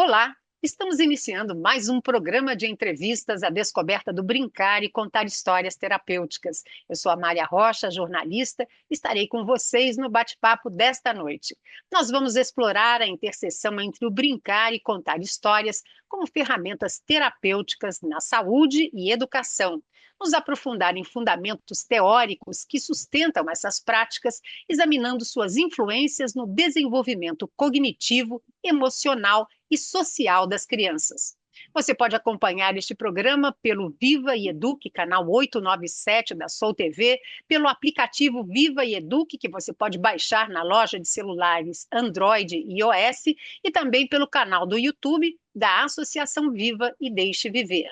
Olá, estamos iniciando mais um programa de entrevistas à descoberta do brincar e contar histórias terapêuticas. Eu sou a Mária Rocha, jornalista, e estarei com vocês no bate-papo desta noite. Nós vamos explorar a interseção entre o brincar e contar histórias como ferramentas terapêuticas na saúde e educação. Nos aprofundar em fundamentos teóricos que sustentam essas práticas, examinando suas influências no desenvolvimento cognitivo, emocional e social das crianças. Você pode acompanhar este programa pelo Viva e Eduque, canal 897 da Sol TV, pelo aplicativo Viva e Eduque, que você pode baixar na loja de celulares Android e iOS, e também pelo canal do YouTube da Associação Viva e Deixe Viver.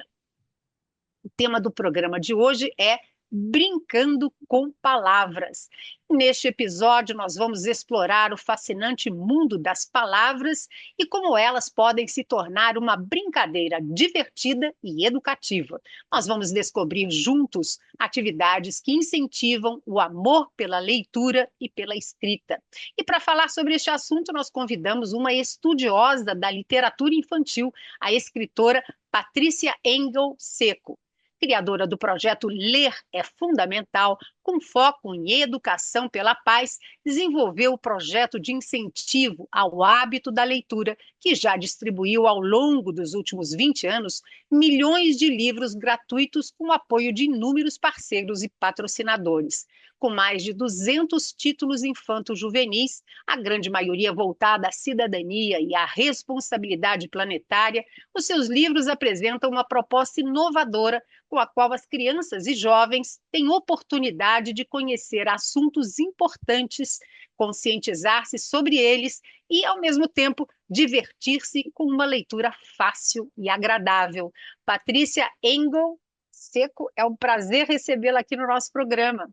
O tema do programa de hoje é Brincando com Palavras. Neste episódio, nós vamos explorar o fascinante mundo das palavras e como elas podem se tornar uma brincadeira divertida e educativa. Nós vamos descobrir juntos atividades que incentivam o amor pela leitura e pela escrita. E para falar sobre este assunto, nós convidamos uma estudiosa da literatura infantil, a escritora Patrícia Engel Seco, criadora do projeto Ler é Fundamental, com foco em educação pela paz, desenvolveu o projeto de incentivo ao hábito da leitura, que já distribuiu ao longo dos últimos 20 anos milhões de livros gratuitos com o apoio de inúmeros parceiros e patrocinadores. Com mais de 200 títulos infanto-juvenis, a grande maioria voltada à cidadania e à responsabilidade planetária, os seus livros apresentam uma proposta inovadora com a qual as crianças e jovens têm oportunidade de conhecer assuntos importantes, conscientizar-se sobre eles e, ao mesmo tempo, divertir-se com uma leitura fácil e agradável. Patrícia Engel Seco, é um prazer recebê-la aqui no nosso programa.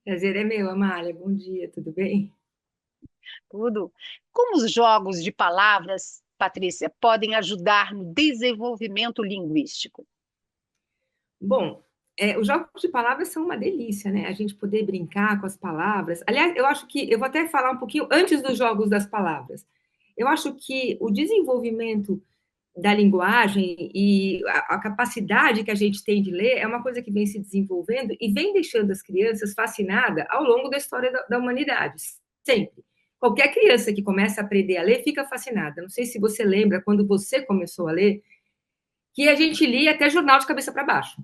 Prazer é meu, Amália. Bom dia, tudo bem? Tudo. Como os jogos de palavras, Patrícia, podem ajudar no desenvolvimento linguístico? Bom, os jogos de palavras são uma delícia, né? A gente poder brincar com as palavras. Aliás, eu acho que eu vou até falar um pouquinho antes dos jogos das palavras. Eu acho que o desenvolvimento da linguagem e a capacidade que a gente tem de ler é uma coisa que vem se desenvolvendo e vem deixando as crianças fascinadas ao longo da história da humanidade. Sempre. Qualquer criança que começa a aprender a ler fica fascinada. Não sei se você lembra quando você começou a ler, que a gente lia até jornal de cabeça para baixo.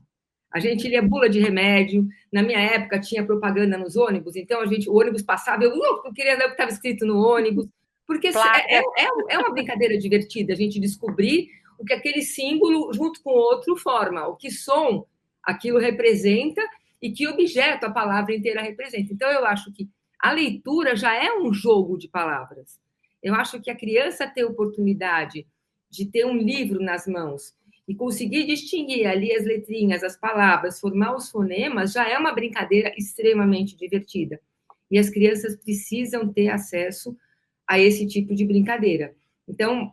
A gente lia bula de remédio. Na minha época tinha propaganda nos ônibus, então o ônibus passava, eu queria ler o que estava escrito no ônibus, porque é uma brincadeira divertida a gente descobrir o que aquele símbolo junto com o outro forma, o que som aquilo representa e que objeto a palavra inteira representa. Então eu acho que a leitura já é um jogo de palavras. Eu acho que a criança ter oportunidade de ter um livro nas mãos e conseguir distinguir ali as letrinhas, as palavras, formar os fonemas, já é uma brincadeira extremamente divertida. E as crianças precisam ter acesso a esse tipo de brincadeira. Então,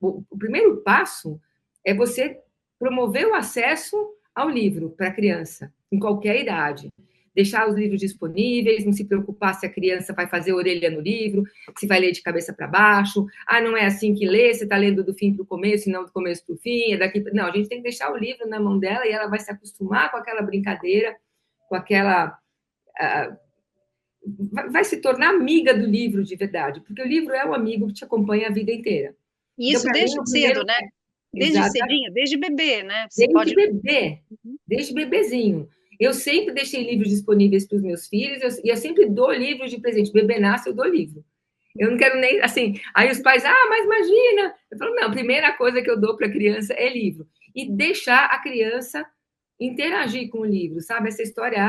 o primeiro passo é você promover o acesso ao livro para a criança, em qualquer idade. Deixar os livros disponíveis, não se preocupar se a criança vai fazer orelha no livro, se vai ler de cabeça para baixo. Ah, não é assim que lê, você está lendo do fim para o começo e não do começo para o fim. Não, a gente tem que deixar o livro na mão dela e ela vai se acostumar com aquela brincadeira, com aquela... vai se tornar amiga do livro de verdade, porque o livro é o amigo que te acompanha a vida inteira. E Então, isso para mim, desde o cedo, primeiro... né? Desde Exatamente. cedinho, desde bebê, né? Você Desde pode. bebê, desde bebezinho. Eu sempre deixei livros disponíveis para os meus filhos e eu sempre dou livros de presente. Bebê nasce, eu dou livro. Eu não quero nem, assim... Aí os pais, mas imagina... Eu falo, não, a primeira coisa que eu dou para a criança é livro. E deixar a criança interagir com o livro, sabe? Essa história,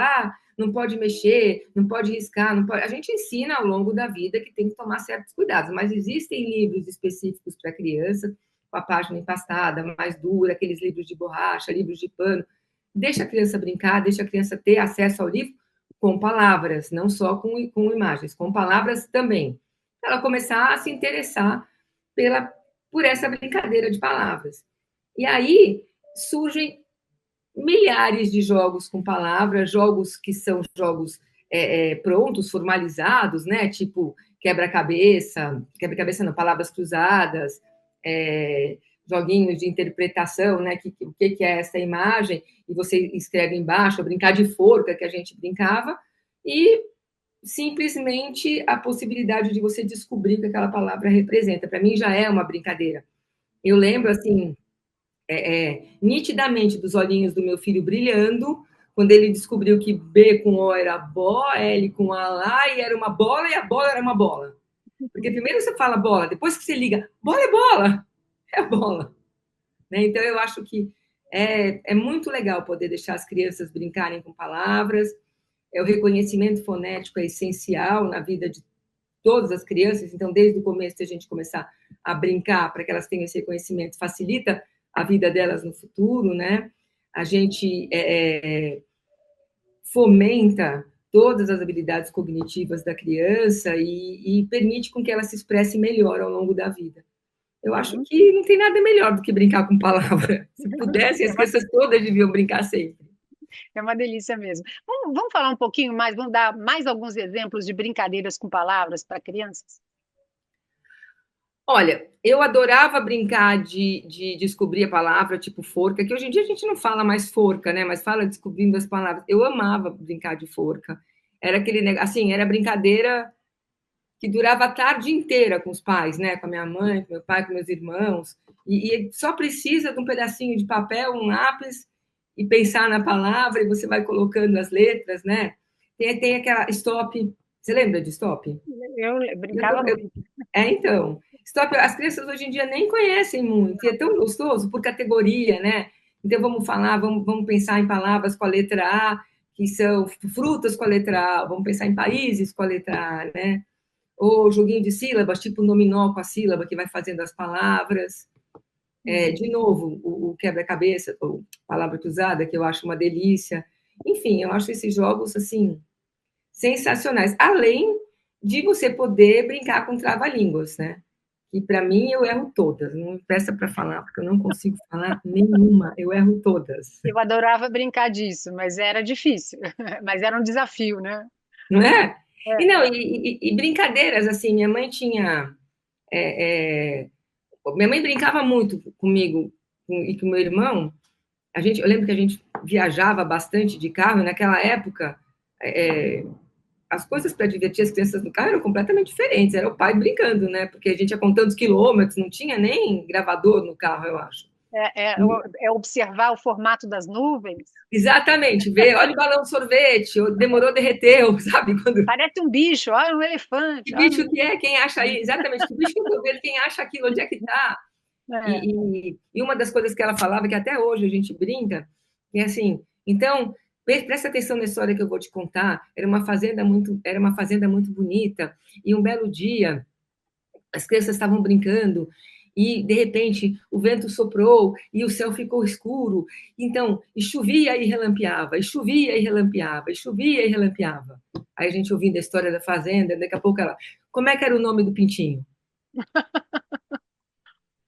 não pode mexer, não pode riscar, não pode... A gente ensina ao longo da vida que tem que tomar certos cuidados, mas existem livros específicos para criança, com a página empastada, mais dura, aqueles livros de borracha, livros de pano. Deixa a criança brincar, deixa a criança ter acesso ao livro com palavras, não só com imagens, com palavras também. Ela começar a se interessar por essa brincadeira de palavras. E aí surgem milhares de jogos com palavras, jogos que são jogos prontos, formalizados, né? Tipo quebra-cabeça não, palavras cruzadas, joguinhos de interpretação, né? O que é essa imagem? E você escreve embaixo, brincar de forca, que a gente brincava, e simplesmente a possibilidade de você descobrir o que aquela palavra representa. Para mim já é uma brincadeira. Eu lembro, assim, nitidamente dos olhinhos do meu filho brilhando, quando ele descobriu que B com O era bó, L com A lá, e era uma bola, e a bola era uma bola. Porque primeiro você fala bola, depois que você liga, bola é bola, é bola. Né? Então, eu acho que é muito legal poder deixar as crianças brincarem com palavras. O reconhecimento fonético é essencial na vida de todas as crianças. Então, desde o começo, a gente começar a brincar para que elas tenham esse reconhecimento, facilita a vida delas no futuro, né? A gente fomenta todas as habilidades cognitivas da criança e permite com que ela se expresse melhor ao longo da vida. Eu acho que não tem nada melhor do que brincar com palavra. Se pudessem, as crianças todas deviam brincar sempre. É uma delícia mesmo. Vamos falar um pouquinho mais, vamos dar mais alguns exemplos de brincadeiras com palavras para crianças? Olha, eu adorava brincar de descobrir a palavra, tipo forca, que hoje em dia a gente não fala mais forca, né? Mas fala descobrindo as palavras. Eu amava brincar de forca. Era aquele negócio, assim, era brincadeira que durava a tarde inteira com os pais, né? Com a minha mãe, com meu pai, com meus irmãos. E só precisa de um pedacinho de papel, um lápis e pensar na palavra e você vai colocando as letras, né? Tem aquela stop. Você lembra de stop? Eu brincava muito. Então. Stop, as crianças hoje em dia nem conhecem muito, e é tão gostoso por categoria, né? Então vamos falar, vamos pensar em palavras com a letra A, que são frutas com a letra A, vamos pensar em países com a letra A, né? Ou joguinho de sílabas, tipo nominó com a sílaba que vai fazendo as palavras. De novo, o quebra-cabeça, ou palavra cruzada, que eu acho uma delícia. Enfim, eu acho esses jogos, assim, sensacionais. Além de você poder brincar com trava-línguas, né? Que para mim eu erro todas. Não me peça para falar, porque eu não consigo falar nenhuma. Eu erro todas. Eu adorava brincar disso, mas era difícil. Mas era um desafio, né? Não é? E É. não, e brincadeiras, assim, minha mãe tinha. Minha mãe brincava muito comigo e com meu irmão. Eu lembro que a gente viajava bastante de carro, e naquela época. As coisas para divertir as crianças no carro eram completamente diferentes. Era o pai brincando, né? Porque a gente ia contando os quilômetros, não tinha nem gravador no carro, eu acho. É observar o formato das nuvens. Exatamente, ver, olha o balão de sorvete, demorou, derreteu, sabe? Parece um bicho, olha um elefante. Que Olha bicho que é, quem acha aí? Exatamente, que bicho que eu tô vendo, quem acha aquilo, onde é que tá? É. E uma das coisas que ela falava, que até hoje a gente brinca, é assim, então, presta atenção na história que eu vou te contar, era uma fazenda muito bonita, e um belo dia, as crianças estavam brincando, e de repente o vento soprou e o céu ficou escuro. Então, e chovia e relampeava, e chovia e relampeava, e chovia e relampeava. Aí a gente ouvindo a história da fazenda, daqui a pouco ela, como é que era o nome do pintinho?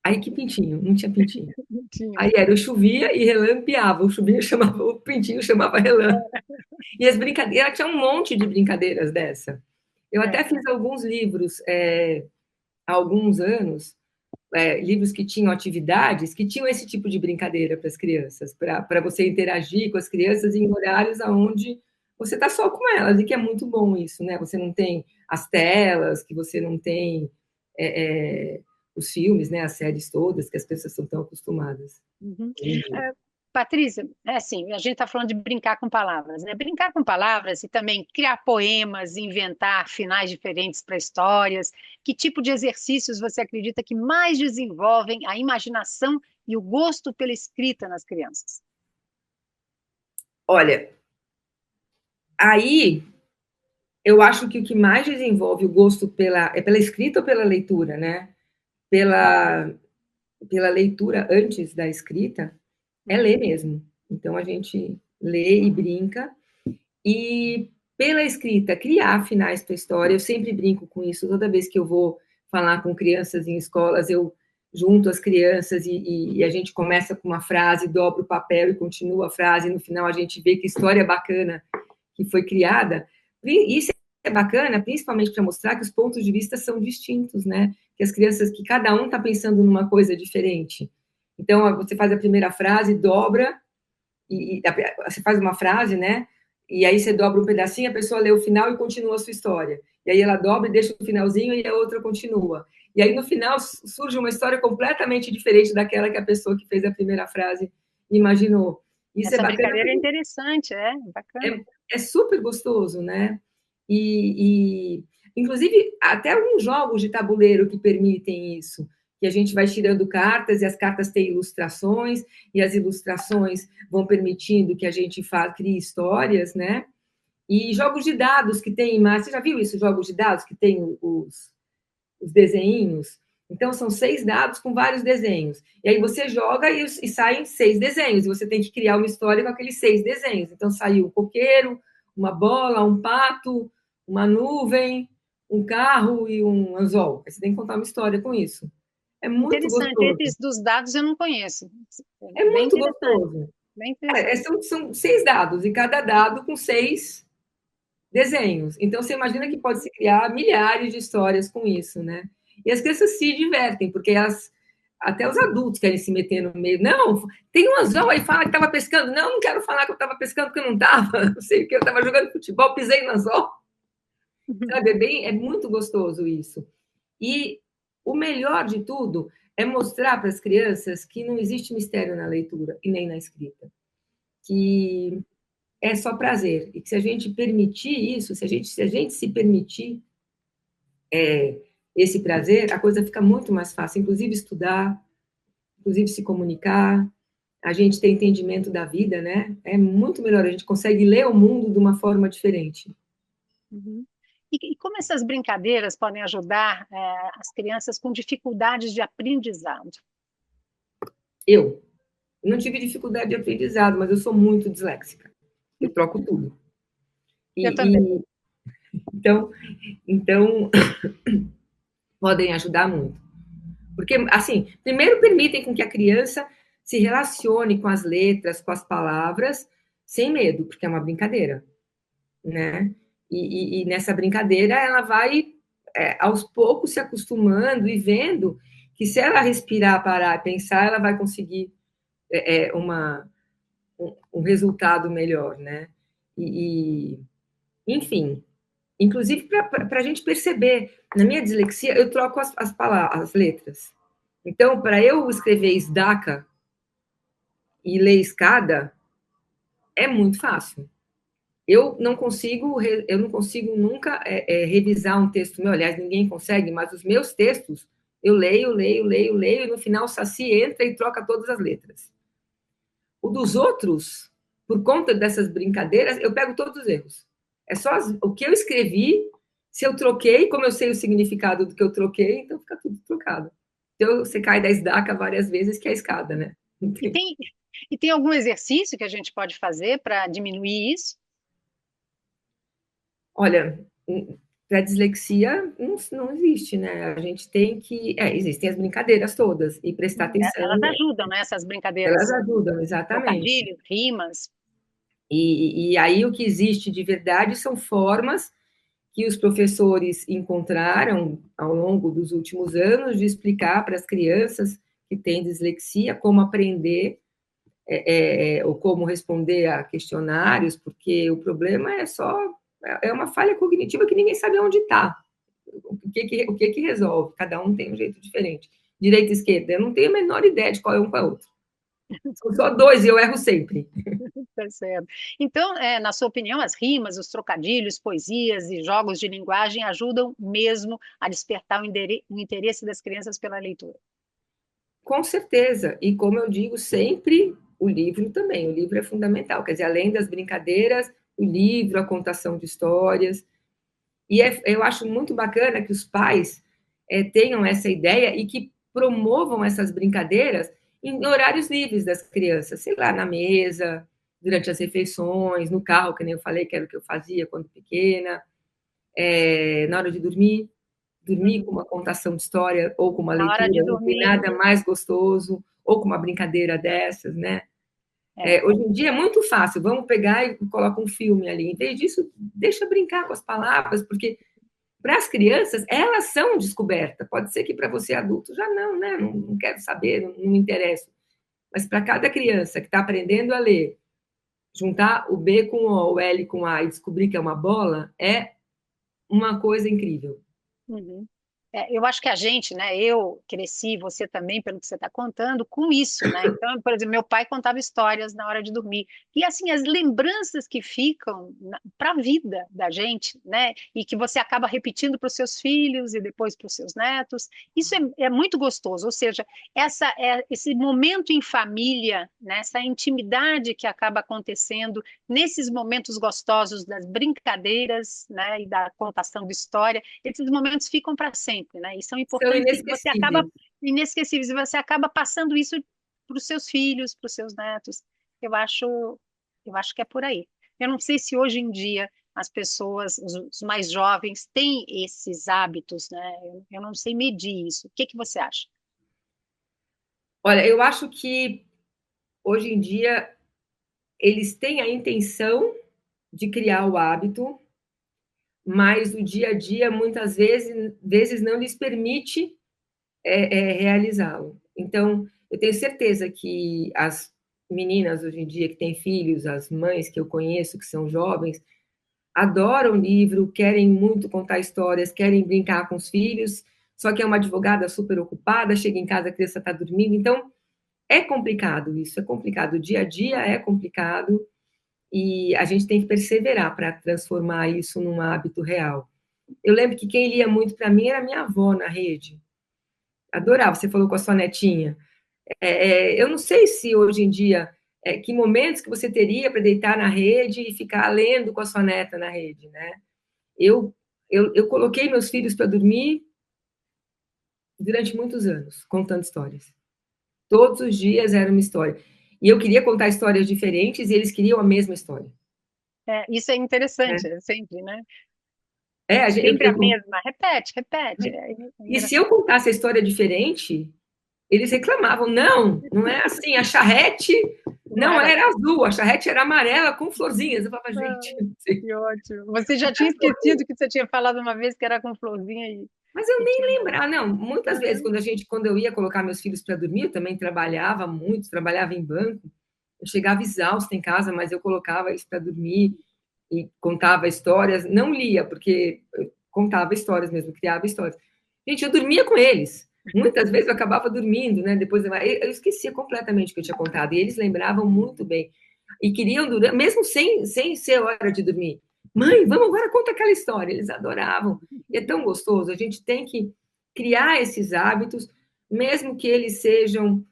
Aí que pintinho? Não tinha pintinho. Tinha. Aí era o chovia e relampeava, o chovia chamava, o pintinho chamava relâmpago. E as brincadeiras, tinha um monte de brincadeiras dessa. Eu até fiz alguns livros há alguns anos, livros que tinham atividades que tinham esse tipo de brincadeira para as crianças, para você interagir com as crianças em horários onde você está só com elas, e que é muito bom isso, né? Você não tem as telas, que você não tem os filmes, né? As séries todas, que as pessoas são tão acostumadas. Uhum. Patrícia, é assim, a gente está falando de brincar com palavras, né? Brincar com palavras e também criar poemas, inventar finais diferentes para histórias. Que tipo de exercícios você acredita que mais desenvolvem a imaginação e o gosto pela escrita nas crianças? Olha, aí eu acho que o que mais desenvolve o gosto pela escrita ou pela leitura, né? Pela, pela leitura antes da escrita, é ler mesmo. Então a gente lê e brinca. E pela escrita, criar finais para a história. Eu sempre brinco com isso. Toda vez que eu vou falar com crianças em escolas, eu junto as crianças e a gente começa com uma frase, dobra o papel e continua a frase. E no final a gente vê que história bacana que foi criada. E isso é bacana, principalmente para mostrar que os pontos de vista são distintos, né? que as crianças, que cada um está pensando numa coisa diferente. Então, você faz a primeira frase, dobra, você faz uma frase, né? E aí você dobra um pedacinho, a pessoa lê o final e continua a sua história. E aí ela dobra e deixa o finalzinho e a outra continua. E aí no final surge uma história completamente diferente daquela que a pessoa que fez a primeira frase imaginou. Isso é Essa bacana brincadeira é porque interessante, é bacana. é super gostoso, né? Inclusive, até alguns jogos de tabuleiro que permitem isso, que a gente vai tirando cartas e as cartas têm ilustrações e as ilustrações vão permitindo que a gente crie histórias, né? E jogos de dados que tem imagens. Você já viu isso, jogos de dados que tem os desenhinhos? Então, são 6 dados com vários desenhos. E aí você joga e saem 6 desenhos. E você tem que criar uma história com aqueles 6 desenhos. Então, saiu um coqueiro, uma bola, um pato, uma nuvem, um carro e um anzol. Aí você tem que contar uma história com isso. É muito Interessante. gostoso. Esses dos dados eu não conheço. É Bem muito interessante, gostoso. bem interessante. São 6 dados, e cada dado com 6 desenhos. Então, você imagina que pode se criar milhares de histórias com isso, né? E as crianças se divertem, porque até os adultos querem se meter no meio. Não, tem um anzol aí, fala que estava pescando. Não, não quero falar que eu estava pescando, porque eu não estava. Não sei o que, eu estava jogando futebol, pisei no anzol. Sabe, é muito gostoso isso. E o melhor de tudo é mostrar para as crianças que não existe mistério na leitura e nem na escrita. Que é só prazer. E que se a gente permitir isso, se a gente se permitir esse prazer, a coisa fica muito mais fácil. Inclusive estudar, inclusive se comunicar, a gente tem entendimento da vida, né? É muito melhor, a gente consegue ler o mundo de uma forma diferente. Uhum. E como essas brincadeiras podem ajudar as crianças com dificuldades de aprendizado? Eu não tive dificuldade de aprendizado, mas eu sou muito disléxica. Eu troco tudo. Eu também. Então, então podem ajudar muito. Porque, assim, primeiro permitem com que a criança se relacione com as letras, com as palavras, sem medo, porque é uma brincadeira, né? E nessa brincadeira ela vai, aos poucos, se acostumando e vendo que se ela respirar, parar e pensar, ela vai conseguir um resultado melhor, né? Enfim, inclusive para a gente perceber, na minha dislexia, eu troco as palavras, as letras. Então, para eu escrever esdaca e ler escada, é muito fácil. Eu não consigo nunca revisar um texto meu. Aliás, ninguém consegue, mas os meus textos, eu leio, leio, leio, leio, e no final o Saci entra e troca todas as letras. O dos outros, por conta dessas brincadeiras, eu pego todos os erros. É só o que eu escrevi, se eu troquei, como eu sei o significado do que eu troquei, então fica tudo trocado. Então, você cai da esdaca várias vezes, que é a escada, né? E tem, e tem algum exercício que a gente pode fazer para diminuir isso? Olha, para dislexia não existe, né? A gente tem que. Existem as brincadeiras todas e prestar Elas atenção. ajudam, né, essas Elas brincadeiras, ajudam, exatamente. trocadilhos, rimas. E aí o que existe de verdade são formas que os professores encontraram ao longo dos últimos anos de explicar para as crianças que têm dislexia como aprender ou como responder a questionários, porque o problema é uma falha cognitiva que ninguém sabe onde está. O que resolve? Cada um tem um jeito diferente. Direita e esquerda, eu não tenho a menor ideia de qual é um para o outro. São só dois e eu erro sempre. Tá certo. Então, na sua opinião, as rimas, os trocadilhos, poesias e jogos de linguagem ajudam mesmo a despertar o interesse das crianças pela leitura? Com certeza. E como eu digo sempre, o livro também. O livro é fundamental. Quer dizer, além das brincadeiras, o livro, a contação de histórias. Eu acho muito bacana que os pais tenham essa ideia e que promovam essas brincadeiras em horários livres das crianças, sei lá, na mesa, durante as refeições, no carro, que nem eu falei, que era o que eu fazia quando pequena, na hora de dormir com uma contação de história ou com uma Na hora de leitura, não tem dormir, nada mais gostoso, ou com uma brincadeira dessas, né? é, Hoje em dia é muito fácil, vamos pegar e colocar um filme ali. Em vez disso, deixa brincar com as palavras, porque Para as crianças, elas são descoberta. Pode ser que para você adulto já não, né? Não quero saber, não me interessa. Mas para cada criança que está aprendendo a ler, juntar o B com O, o L com A e descobrir que é uma bola, é uma coisa incrível. Uhum. Eu acho que a gente, né? Eu cresci, você também, pelo que você está contando, com isso, né? Então, por exemplo, meu pai contava histórias na hora de dormir. E assim, as lembranças que ficam para a vida da gente, né? E que você acaba repetindo para os seus filhos e depois para os seus netos, isso é muito gostoso. Ou seja, esse momento em família, né? Essa intimidade que acaba acontecendo nesses momentos gostosos das brincadeiras, né? E da contação de história, esses momentos ficam para sempre, né? E são São importantes e você acaba inesquecíveis. inesquecíveis e você acaba passando isso para os seus filhos, para os seus netos. Eu acho, eu acho que é por aí. Eu não sei se hoje em dia as pessoas, os mais jovens, têm esses hábitos, né? Eu não sei medir isso. O que que você acha? Olha, eu acho que hoje em dia eles têm a intenção de criar o hábito, mas o dia a dia muitas vezes não lhes permite realizá-lo. Então, eu tenho certeza que as meninas hoje em dia que têm filhos, as mães que eu conheço que são jovens, adoram livro, querem muito contar histórias, querem brincar com os filhos, só que é uma advogada super ocupada, chega em casa, a criança está dormindo, então é complicado isso, é complicado. O dia a dia é complicado e a gente tem que perseverar para transformar isso num hábito real. Eu lembro que quem lia muito para mim era minha avó na rede. Adorava, você falou com a sua netinha. Eu não sei se hoje em dia, que momentos que você teria para deitar na rede e ficar lendo com a sua neta na rede, né? Eu coloquei meus filhos para dormir durante muitos anos, contando histórias. Todos os dias era uma história. E eu queria contar histórias diferentes e eles queriam a mesma história. Isso é Né? interessante, sempre, né? Eu, Sempre a eu, mesma. Repete, repete. É e se eu engraçado. contasse a história diferente, eles reclamavam, não é assim, a charrete Não não era era assim. azul, a charrete era amarela com florzinhas. Eu falava, Ah, gente, não sei. que ótimo. Você já tinha esquecido que você tinha falado uma vez que era com florzinha Mas eu e nem tinha mudado. lembrava, não. Muitas vezes, Aham. quando eu ia colocar meus filhos para dormir, eu também trabalhava muito, trabalhava em banco. Eu chegava exausta em casa, mas eu colocava eles para dormir e contava histórias. Não lia, porque eu contava histórias mesmo, criava histórias. Gente, eu dormia com eles. Muitas vezes eu acabava dormindo, né? Depois eu esquecia completamente o que eu tinha contado. E eles lembravam muito bem. E queriam, mesmo sem ser hora de dormir. Mãe, vamos agora conta aquela história. Eles adoravam. E é tão gostoso. A gente tem que criar esses hábitos, mesmo que eles sejam,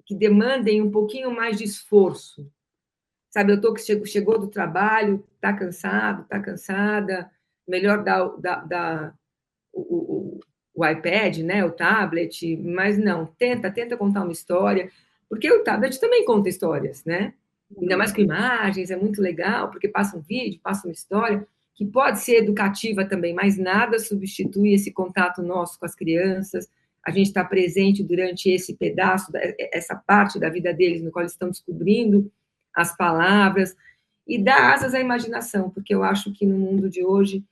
que demandem um pouquinho mais de esforço. Sabe, eu tô que chegou do trabalho, tá cansado, tá cansada, melhor dar o iPad, né, o tablet, mas não, tenta contar uma história, porque o tablet também conta histórias, né? Ainda mais com imagens, é muito legal, porque passa um vídeo, passa uma história, que pode ser educativa também, mas nada substitui esse contato nosso com as crianças, a gente está presente durante esse pedaço, essa parte da vida deles, no qual eles estão descobrindo as palavras, e dá asas à imaginação, porque eu acho que no mundo de hoje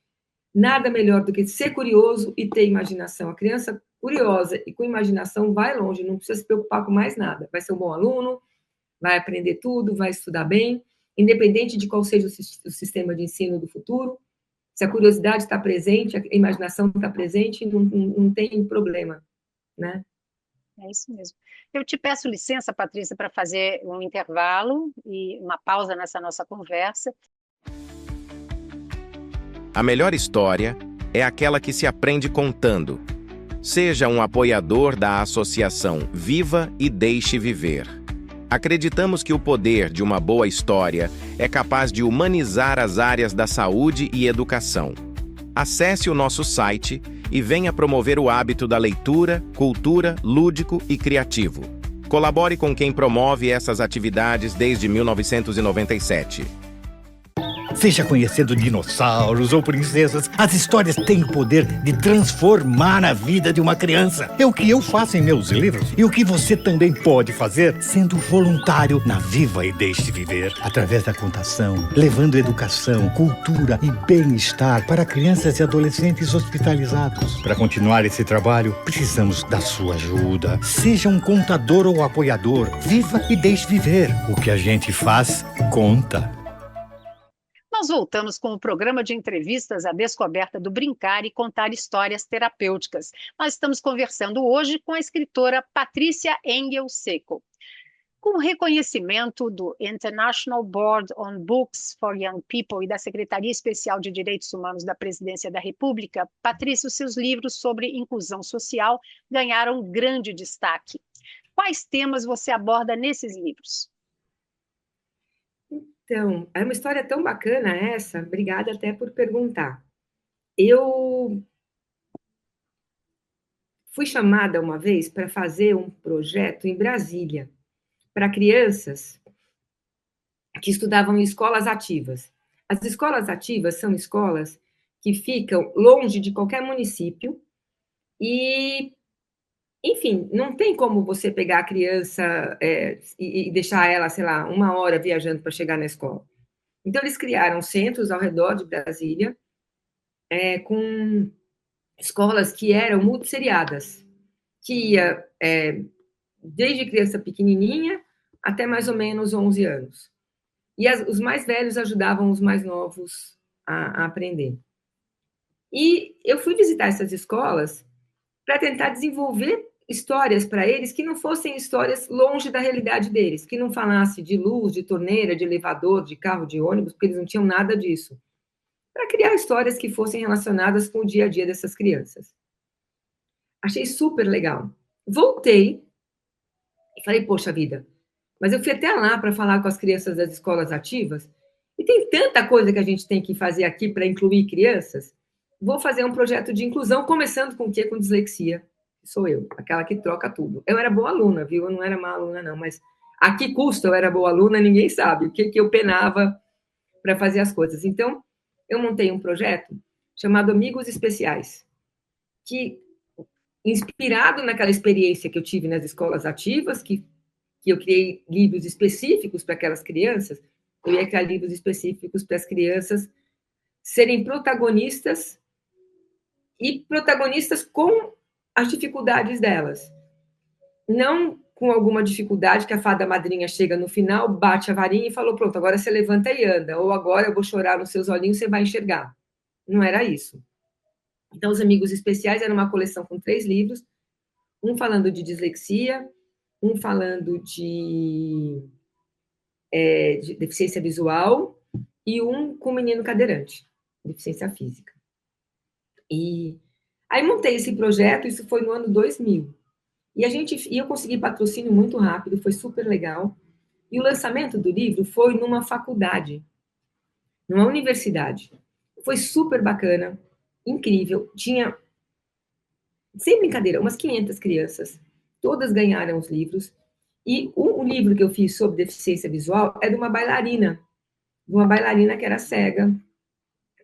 nada melhor do que ser curioso e ter imaginação. A criança curiosa e com imaginação vai longe, não precisa se preocupar com mais nada. Vai ser um bom aluno, vai aprender tudo, vai estudar bem, independente de qual seja o sistema de ensino do futuro. Se a curiosidade está presente, a imaginação está presente, não tem problema, né? É isso mesmo. Eu te peço licença, Patrícia, para fazer um intervalo e uma pausa nessa nossa conversa. A melhor história é aquela que se aprende contando. Seja um apoiador da associação Viva e Deixe Viver. Acreditamos que o poder de uma boa história é capaz de humanizar as áreas da saúde e educação. Acesse o nosso site e venha promover o hábito da leitura, cultura, lúdico e criativo. Colabore com quem promove essas atividades desde 1997. Seja conhecendo dinossauros ou princesas, as histórias têm o poder de transformar a vida de uma criança. É o que eu faço em meus livros e o que você também pode fazer sendo voluntário na Viva e Deixe Viver, através da contação, levando educação, cultura e bem-estar para crianças e adolescentes hospitalizados. Para continuar esse trabalho, precisamos da sua ajuda. Seja um contador ou apoiador. Viva e deixe viver. O que a gente faz, conta. Nós voltamos com o programa de entrevistas A Descoberta do Brincar e Contar Histórias Terapêuticas. Nós estamos conversando hoje com a escritora Patrícia Engel Seco. Com o reconhecimento do International Board on Books for Young People e da Secretaria Especial de Direitos Humanos da Presidência da República, Patrícia, os seus livros sobre inclusão social ganharam grande destaque. Quais temas você aborda nesses livros? Então, é uma história tão bacana essa, obrigada até por perguntar. Eu fui chamada uma vez para fazer um projeto em Brasília, para crianças que estudavam em escolas ativas. As escolas ativas são escolas que ficam longe de qualquer município e, enfim, não tem como você pegar a criança e deixar ela, sei lá, 1 hora viajando para chegar na escola. Então, eles criaram centros ao redor de Brasília com escolas que eram multisseriadas, que ia desde criança pequenininha até mais ou menos 11 anos. E os mais velhos ajudavam os mais novos a aprender. E eu fui visitar essas escolas para tentar desenvolver histórias para eles que não fossem histórias longe da realidade deles, que não falasse de luz, de torneira, de elevador, de carro, de ônibus, porque eles não tinham nada disso. Para criar histórias que fossem relacionadas com o dia a dia dessas crianças. Achei super legal. Voltei e falei, poxa vida, mas eu fui até lá para falar com as crianças das escolas ativas e tem tanta coisa que a gente tem que fazer aqui para incluir crianças. Vou fazer um projeto de inclusão, começando com o quê? Com dislexia. Sou eu, aquela que troca tudo. Eu era boa aluna, viu? Eu não era má aluna, não, mas a que custo eu era boa aluna, ninguém sabe. O que eu penava para fazer as coisas. Então, eu montei um projeto chamado Amigos Especiais, que, inspirado naquela experiência que eu tive nas escolas ativas, que eu criei livros específicos para aquelas crianças, eu ia criar livros específicos para as crianças serem protagonistas e protagonistas com as dificuldades delas. Não com alguma dificuldade que a fada madrinha chega no final, bate a varinha e falou, pronto, agora você levanta e anda, ou agora eu vou chorar nos seus olhinhos, você vai enxergar. Não era isso. Então, os Amigos Especiais era uma coleção com 3 livros, um falando de dislexia, um falando de deficiência visual e um com menino cadeirante, deficiência física. E aí montei esse projeto, isso foi no ano 2000. E eu consegui patrocínio muito rápido, foi super legal. E o lançamento do livro foi numa faculdade, numa universidade. Foi super bacana, incrível. Tinha, sem brincadeira, umas 500 crianças. Todas ganharam os livros. E o livro que eu fiz sobre deficiência visual é de uma bailarina que era cega.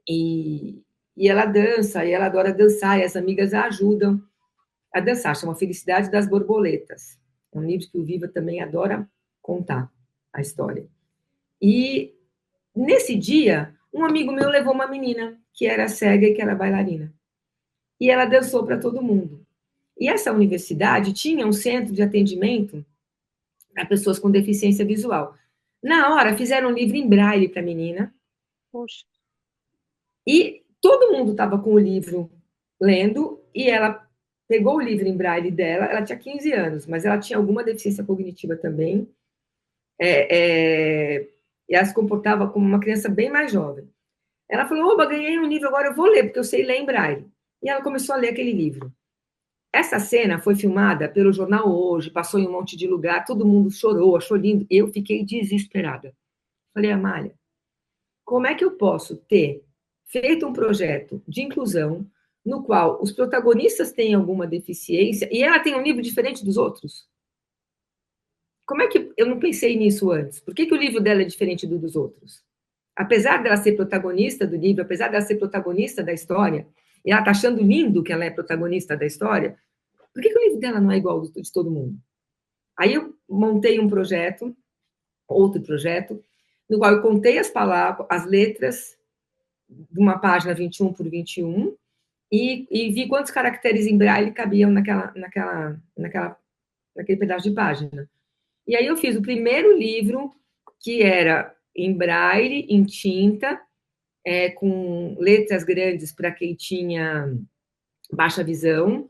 E ela dança, e ela adora dançar, e as amigas a ajudam a dançar, chama Felicidade das Borboletas. É um livro que o Viva também adora contar a história. E nesse dia, um amigo meu levou uma menina que era cega e que era bailarina. E ela dançou para todo mundo. E essa universidade tinha um centro de atendimento para pessoas com deficiência visual. Na hora, fizeram um livro em braille para a menina. Poxa. E todo mundo estava com o livro lendo, e ela pegou o livro em braille dela, ela tinha 15 anos, mas ela tinha alguma deficiência cognitiva também, e ela se comportava como uma criança bem mais jovem. Ela falou, oba, ganhei um livro, agora eu vou ler, porque eu sei ler em braille. E ela começou a ler aquele livro. Essa cena foi filmada pelo Jornal Hoje, passou em um monte de lugar, todo mundo chorou, achou lindo, eu fiquei desesperada. Falei, Amália, como é que eu posso ter feito um projeto de inclusão no qual os protagonistas têm alguma deficiência e ela tem um livro diferente dos outros? Como é que eu não pensei nisso antes? Por que o livro dela é diferente do dos outros? apesar dela ser protagonista do livro, apesar dela ser protagonista da história, e ela está achando lindo que ela é protagonista da história, por que o livro dela não é igual ao de todo mundo? Aí eu montei um projeto, outro projeto, no qual eu contei as palavras, as letras de uma página 21 por 21 e vi quantos caracteres em braille cabiam naquele pedaço de página. E aí eu fiz o primeiro livro, que era em braille, em tinta, com letras grandes para quem tinha baixa visão,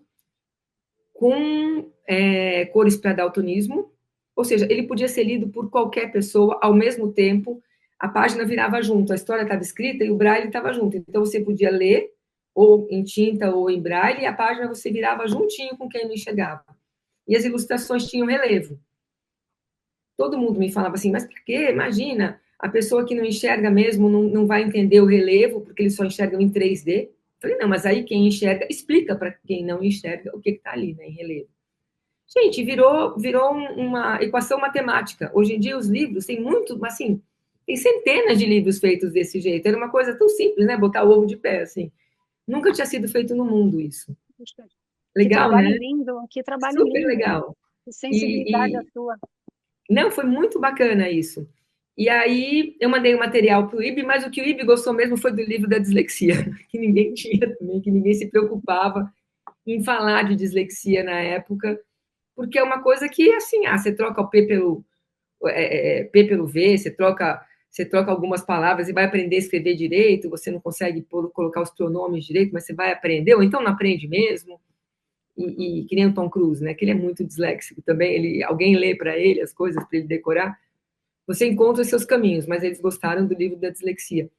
com cores para daltonismo, ou seja, ele podia ser lido por qualquer pessoa ao mesmo tempo, a página virava junto, a história estava escrita e o braille estava junto, então você podia ler ou em tinta ou em braille, e a página você virava juntinho com quem não enxergava. E as ilustrações tinham relevo. Todo mundo me falava assim, mas por quê? Imagina, a pessoa que não enxerga mesmo não vai entender o relevo, porque eles só enxergam em 3D. Eu falei, não, mas aí quem enxerga, explica para quem não enxerga o que está ali, né, em relevo. Gente, virou uma equação matemática. Hoje em dia, os livros têm muito, assim, tem centenas de livros feitos desse jeito. Era uma coisa tão simples, né, botar o ovo de pé, assim. Nunca tinha sido feito no mundo isso. Legal, que trabalho né? lindo, que trabalho Super lindo. legal. Que sensibilidade a sua. Não, foi muito bacana isso. E aí eu mandei o material para o IB, mas o que o IB gostou mesmo foi do livro da dislexia, que ninguém tinha também, que ninguém se preocupava em falar de dislexia na época, porque é uma coisa que, assim, você troca o P pelo V, você troca algumas palavras e vai aprender a escrever direito, você não consegue colocar os pronomes direito, mas você vai aprender, ou então não aprende mesmo. E que nem o Tom Cruise, né? Que ele é muito disléxico também, alguém lê para ele as coisas para ele decorar, você encontra os seus caminhos, mas eles gostaram do livro da dislexia.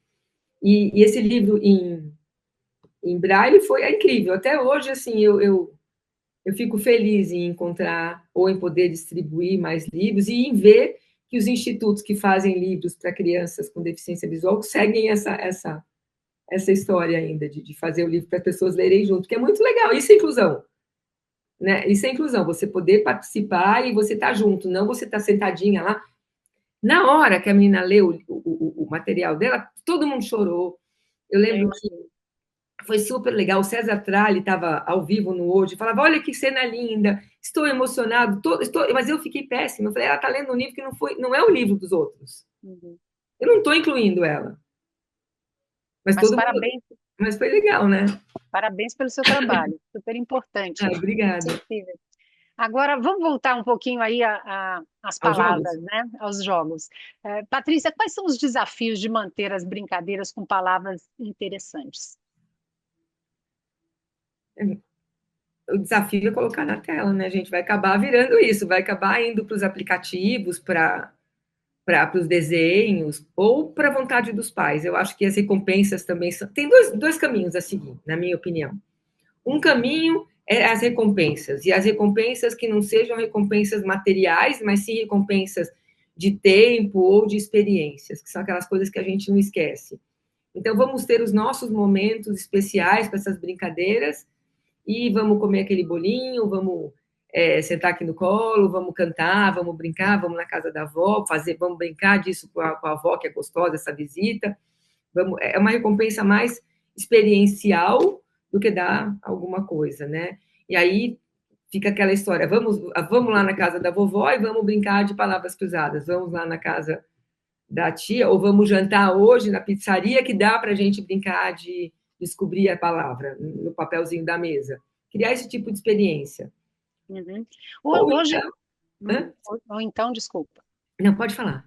E esse livro em braille foi incrível. Até hoje, assim, eu fico feliz em encontrar ou em poder distribuir mais livros e em ver que os institutos que fazem livros para crianças com deficiência visual seguem essa história ainda de fazer o livro para as pessoas lerem junto, que é muito legal. Isso é inclusão. Né? Isso é inclusão, você poder participar e você estar junto, não você estar sentadinha lá. Na hora que a menina leu o material dela, todo mundo chorou. Eu lembro que foi super legal. O César Tralli estava ao vivo no Hoje, falava: olha que cena linda, estou emocionado, mas eu fiquei péssima. Eu falei: ela está lendo um livro que não é o livro dos outros. Uhum. Eu não estou incluindo ela. Mas parabéns. Mas foi legal, né? Parabéns pelo seu trabalho, super importante. Obrigada. Agora, vamos voltar um pouquinho aí às palavras, né? Aos jogos. Patrícia, quais são os desafios de manter as brincadeiras com palavras interessantes? O desafio é colocar na tela, né? A gente vai acabar virando isso, vai acabar indo para os aplicativos, para os desenhos, ou para a vontade dos pais. Eu acho que as recompensas também são... Tem dois caminhos a seguir, na minha opinião. Um caminho é as recompensas, e as recompensas que não sejam recompensas materiais, mas sim recompensas de tempo ou de experiências, que são aquelas coisas que a gente não esquece. Então, vamos ter os nossos momentos especiais para essas brincadeiras, e vamos comer aquele bolinho, vamos sentar aqui no colo, vamos cantar, vamos brincar, vamos na casa da avó, vamos brincar disso com a avó, que é gostosa, essa visita. É uma recompensa mais experiencial do que dar alguma coisa, né? E aí fica aquela história, vamos lá na casa da vovó e vamos brincar de palavras cruzadas, vamos lá na casa da tia, ou vamos jantar hoje na pizzaria, que dá para a gente brincar de descobrir a palavra no papelzinho da mesa. Criar esse tipo de experiência. Uhum. Ou então, desculpa. Não, pode falar.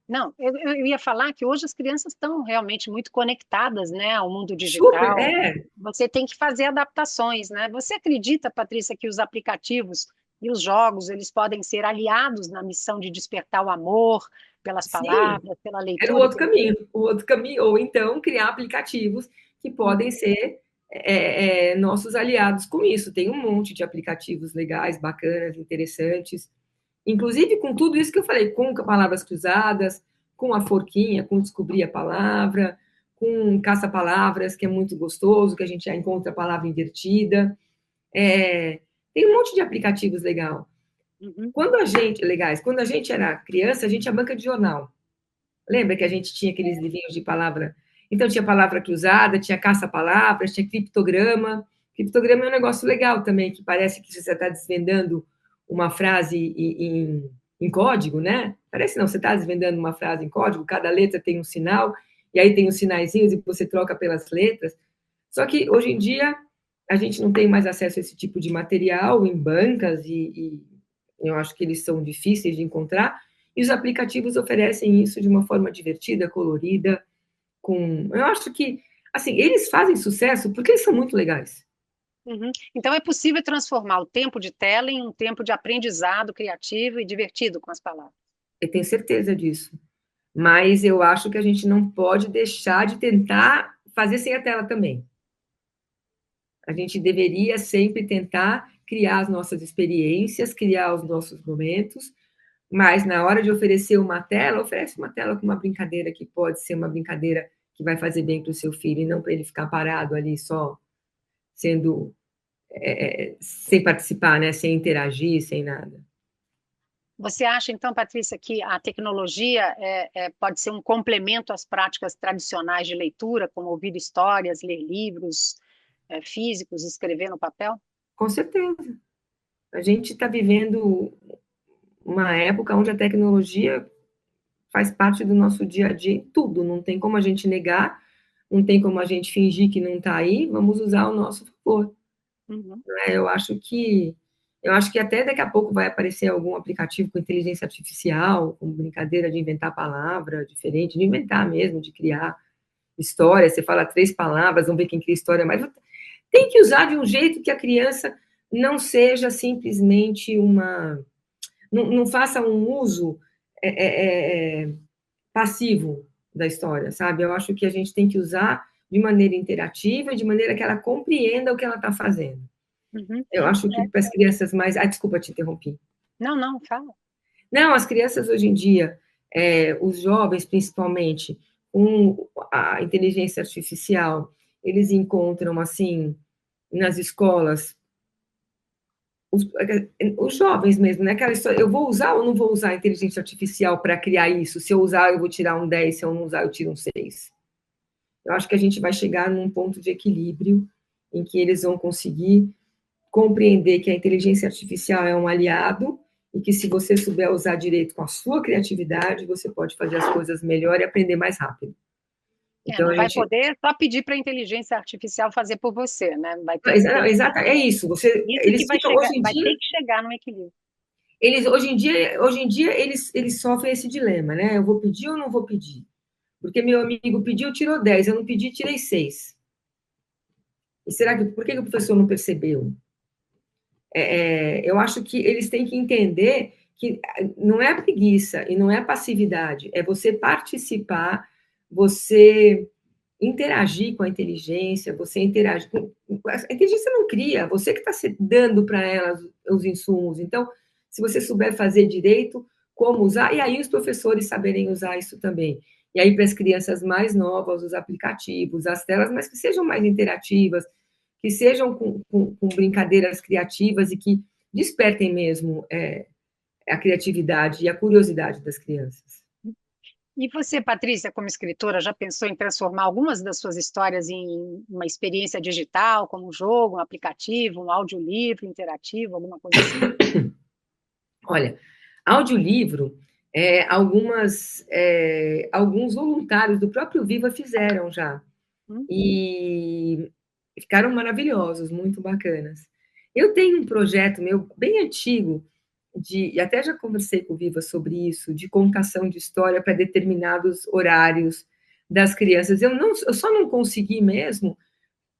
Não, eu ia falar que hoje as crianças estão realmente muito conectadas, né, ao mundo digital. Super, Você tem que fazer adaptações, né? Você acredita, Patrícia, que os aplicativos e os jogos, eles podem ser aliados na missão de despertar o amor pelas palavras, pela leitura? Era o outro caminho, ou então criar aplicativos que podem ser nossos aliados com isso. Tem um monte de aplicativos legais, bacanas, interessantes, inclusive com tudo isso que eu falei, com palavras cruzadas, com a forquinha, com descobrir a palavra, com caça-palavras, que é muito gostoso, que a gente já encontra a palavra invertida. Tem um monte de aplicativos legais. Quando a gente era criança, a gente tinha banca de jornal. Lembra que a gente tinha aqueles livrinhos de palavra? Então, tinha palavra cruzada, tinha caça-palavras, tinha criptograma. Criptograma é um negócio legal também, que parece que você está desvendando uma frase em código, né? Parece não, você está desvendando uma frase em código, cada letra tem um sinal, e aí tem os sinaizinhos e você troca pelas letras. Só que, hoje em dia, a gente não tem mais acesso a esse tipo de material em bancas, e eu acho que eles são difíceis de encontrar, e os aplicativos oferecem isso de uma forma divertida, colorida, com... Eu acho que, assim, eles fazem sucesso porque eles são muito legais. Uhum. Então, é possível transformar o tempo de tela em um tempo de aprendizado criativo e divertido com as palavras. Eu tenho certeza disso. Mas eu acho que a gente não pode deixar de tentar fazer sem a tela também. A gente deveria sempre tentar criar as nossas experiências, criar os nossos momentos, mas na hora de oferecer uma tela, oferece uma tela com uma brincadeira que pode ser uma brincadeira que vai fazer bem para o seu filho, e não para ele ficar parado ali só sendo sem participar, né? Sem interagir, sem nada. Você acha, então, Patrícia, que a tecnologia pode ser um complemento às práticas tradicionais de leitura, como ouvir histórias, ler livros físicos, escrever no papel? Com certeza. A gente está vivendo uma época onde a tecnologia faz parte do nosso dia a dia em tudo, não tem como a gente negar, não tem como a gente fingir que não está aí, vamos usar ao nosso favor. Uhum. Eu acho que até daqui a pouco vai aparecer algum aplicativo com inteligência artificial, com brincadeira de inventar palavra diferente, de inventar mesmo, de criar história. Você fala 3 palavras, vamos ver quem cria história mais. Tem que usar de um jeito que a criança não seja simplesmente uma... Não faça um uso passivo da história, sabe? Eu acho que a gente tem que usar de maneira interativa, de maneira que ela compreenda o que ela está fazendo. Uhum. Eu acho que para as crianças mais... desculpa, te interrompi. Não, fala. Não, as crianças hoje em dia, os jovens principalmente, com a inteligência artificial, eles encontram, assim, nas escolas, os jovens mesmo, né? Aquela história, eu vou usar ou não vou usar a inteligência artificial para criar isso? Se eu usar, eu vou tirar um 10, se eu não usar, eu tiro um 6. Eu acho que a gente vai chegar num ponto de equilíbrio em que eles vão conseguir compreender que a inteligência artificial é um aliado e que, se você souber usar direito com a sua criatividade, você pode fazer as coisas melhor e aprender mais rápido. Então, não vai poder só pedir para a inteligência artificial fazer por você, né? Vai ter Exato, é isso. Isso que vai ter que chegar no equilíbrio. Hoje em dia eles sofrem esse dilema, né? Eu vou pedir ou não vou pedir? Porque meu amigo pediu, tirou 10, eu não pedi, tirei 6. E por que o professor não percebeu? Eu acho que eles têm que entender que não é preguiça e não é passividade, é você participar, você interagir com a inteligência, você interagir com... A inteligência não cria, você que está dando para ela os insumos. Então, se você souber fazer direito, como usar, e aí os professores saberem usar isso também. E aí, para as crianças mais novas, os aplicativos, as telas, mas que sejam mais interativas, que sejam com brincadeiras criativas e que despertem mesmo a criatividade e a curiosidade das crianças. E você, Patrícia, como escritora, já pensou em transformar algumas das suas histórias em uma experiência digital, como um jogo, um aplicativo, um audiolivro interativo, alguma coisa assim? Olha, audiolivro, alguns voluntários do próprio Viva fizeram já. E ficaram maravilhosos, muito bacanas. Eu tenho um projeto meu bem antigo, e até já conversei com o Viva sobre isso, de contação de história para determinados horários das crianças. Eu só não consegui mesmo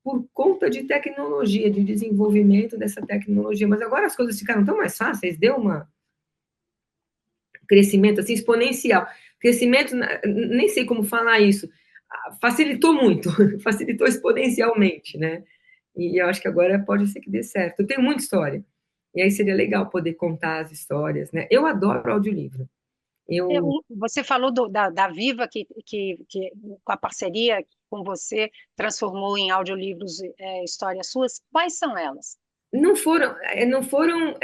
por conta de tecnologia, de desenvolvimento dessa tecnologia, mas agora as coisas ficaram tão mais fáceis, deu um crescimento assim, exponencial. Crescimento, nem sei como falar isso, facilitou muito, facilitou exponencialmente, né? E eu acho que agora pode ser que dê certo. Eu tenho muita história. E aí seria legal poder contar as histórias, né? Eu adoro audiolivro. Você falou da Viva, que com a parceria com você transformou em audiolivros histórias suas. Quais são elas? Não foram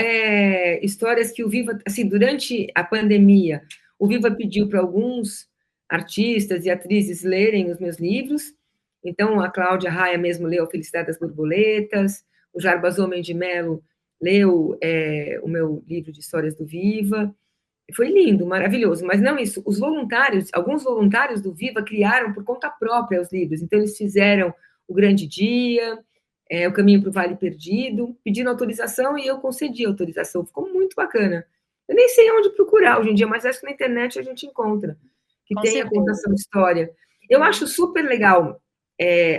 histórias que o Viva... Assim, durante a pandemia, o Viva pediu para alguns artistas e atrizes lerem os meus livros. Então, a Cláudia Raia mesmo leu A Felicidade das Borboletas, o Jarbas Homem de Melo leu o meu livro de histórias do Viva. Foi lindo, maravilhoso, mas não isso. Os voluntários, alguns voluntários do Viva criaram por conta própria os livros. Então, eles fizeram O Grande Dia, O Caminho para o Vale Perdido, pedindo autorização e eu concedi a autorização. Ficou muito bacana. Eu nem sei onde procurar hoje em dia, mas acho que na internet a gente encontra, que tem a contação de história. Eu acho super legal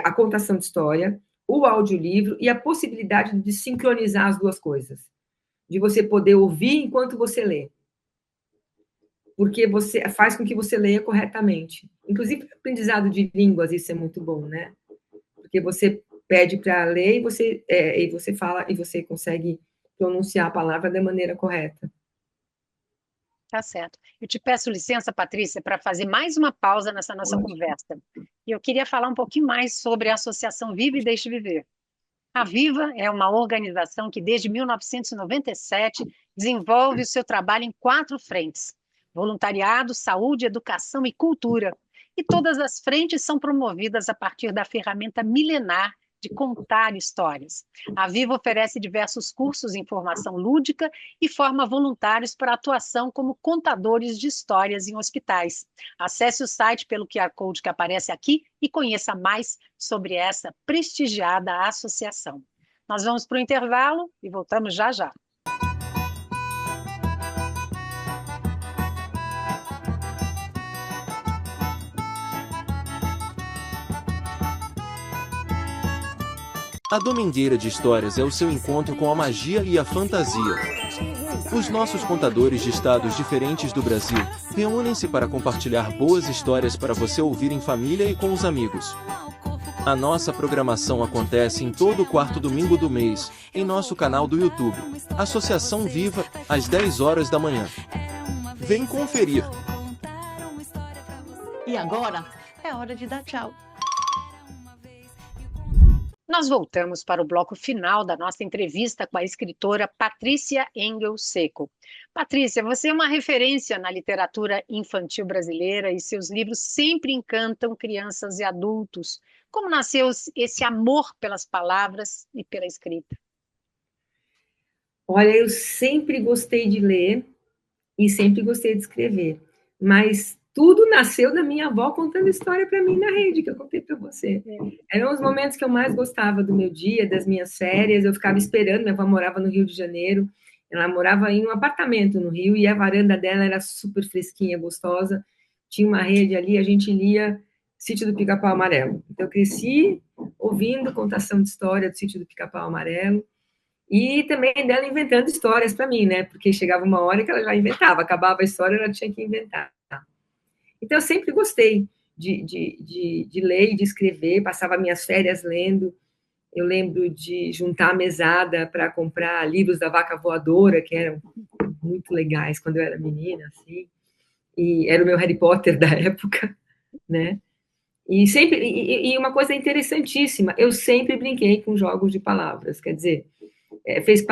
a contação de história, o audiolivro e a possibilidade de sincronizar as duas coisas. De você poder ouvir enquanto você lê. Porque você faz com que você leia corretamente. Inclusive, aprendizado de línguas, isso é muito bom, né? Porque você pede para ler e você fala e você consegue pronunciar a palavra da maneira correta. Tá certo. Eu te peço licença, Patrícia, para fazer mais uma pausa nessa nossa conversa. E eu queria falar um pouquinho mais sobre a Associação Viva e Deixe Viver. A Viva é uma organização que, desde 1997, desenvolve o seu trabalho em 4 frentes: voluntariado, saúde, educação e cultura. E todas as frentes são promovidas a partir da ferramenta milenar de contar histórias. A Viva oferece diversos cursos em formação lúdica e forma voluntários para atuação como contadores de histórias em hospitais. Acesse o site pelo QR Code que aparece aqui e conheça mais sobre essa prestigiada associação. Nós vamos para o intervalo e voltamos já já. A Domingueira de Histórias é o seu encontro com a magia e a fantasia. Os nossos contadores de estados diferentes do Brasil reúnem-se para compartilhar boas histórias para você ouvir em família e com os amigos. A nossa programação acontece em todo quarto domingo do mês, em nosso canal do YouTube, Associação Viva, às 10 horas da manhã. Vem conferir! E agora é hora de dar tchau. Nós voltamos para o bloco final da nossa entrevista com a escritora Patrícia Engel Seco. Patrícia, você é uma referência na literatura infantil brasileira e seus livros sempre encantam crianças e adultos. Como nasceu esse amor pelas palavras e pela escrita? Olha, eu sempre gostei de ler e sempre gostei de escrever, mas tudo nasceu da minha avó contando história para mim na rede, que eu contei para você. Eram os momentos que eu mais gostava do meu dia, das minhas férias. Eu ficava esperando, minha avó morava no Rio de Janeiro, ela morava em um apartamento no Rio, e a varanda dela era super fresquinha, gostosa. Tinha uma rede ali, a gente lia Sítio do Pica-Pau Amarelo. Então, eu cresci ouvindo contação de história do Sítio do Pica-Pau Amarelo, e também dela inventando histórias para mim, né? Porque chegava uma hora que ela já inventava, acabava a história, ela tinha que inventar. Então, eu sempre gostei de ler e de escrever, passava minhas férias lendo. Eu lembro de juntar a mesada para comprar livros da Vaca Voadora, que eram muito legais quando eu era menina, assim. E era o meu Harry Potter da época, né? E sempre, e uma coisa interessantíssima, eu sempre brinquei com jogos de palavras, quer dizer, fez